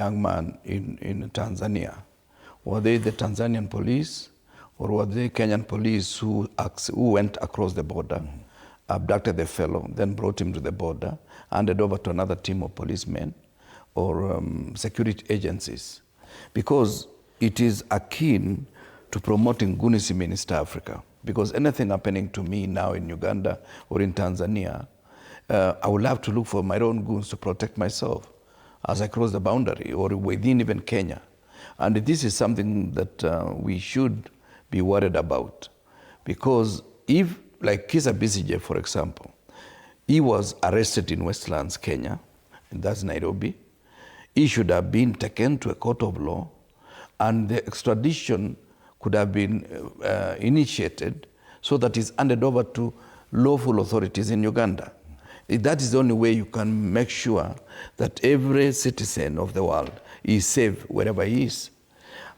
young man in Tanzania, were they the Tanzanian police or were they Kenyan police who went across the border, abducted the fellow, then brought him to the border, handed over to another team of policemen or security agencies? Because it is akin to promoting goonism in East Africa. Because anything happening to me now in Uganda or in Tanzania, I will have to look for my own goons to protect myself as I cross the boundary or within even Kenya. And this is something that we should be worried about. Because if, like Kizza Besigye, for example, he was arrested in Westlands, Kenya, and that's Nairobi, he should have been taken to a court of law and the extradition could have been initiated so that it's handed over to lawful authorities in Uganda. That is the only way you can make sure that every citizen of the world is safe wherever he is.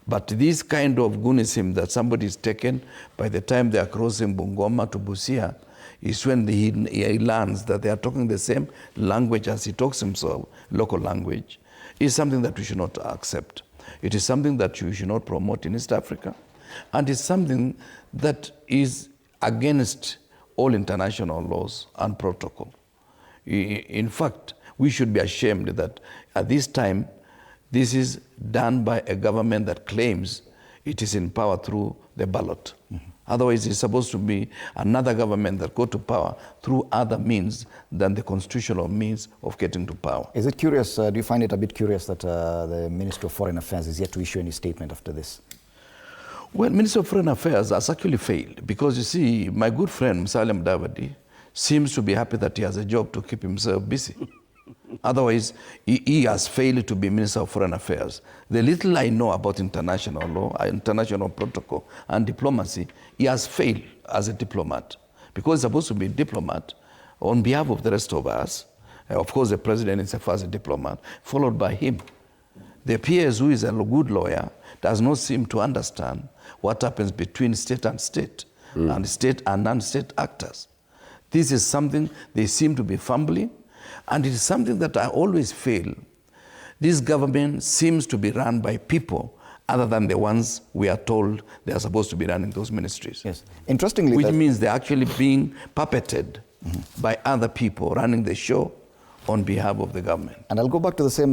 But this kind of goonism that somebody is taken by the time they are crossing Bungoma to Busia is when he learns that they are talking the same language as he talks himself, local language, is something that we should not accept. It is something that we should not promote in East Africa. And it's something that is against all international laws and protocol. In fact, we should be ashamed that at this time, this is done by a government that claims it is in power through the ballot. Otherwise, it's supposed to be another government that go to power through other means than the constitutional means of getting to power. Is it curious, do you find it a bit curious that the Minister of Foreign Affairs is yet to issue any statement after this? Well, Minister of Foreign Affairs has actually failed because, you see, my good friend Musalia Mudavadi seems to be happy that he has a job to keep himself busy. Otherwise, he has failed to be Minister of Foreign Affairs. The little I know about international law, international protocol, and diplomacy, he has failed as a diplomat. Because he's supposed to be a diplomat on behalf of the rest of us. Of course, the president is the first diplomat, followed by him. The PS, who is a good lawyer, does not seem to understand what happens between state and state, and state and non-state actors. This is something they seem to be fumbling, and it is something that I always feel. This government seems to be run by people other than the ones we are told they are supposed to be running those ministries. Yes. Interestingly, which means they're actually being puppeted by other people running the show on behalf of the government. And I'll go back to the same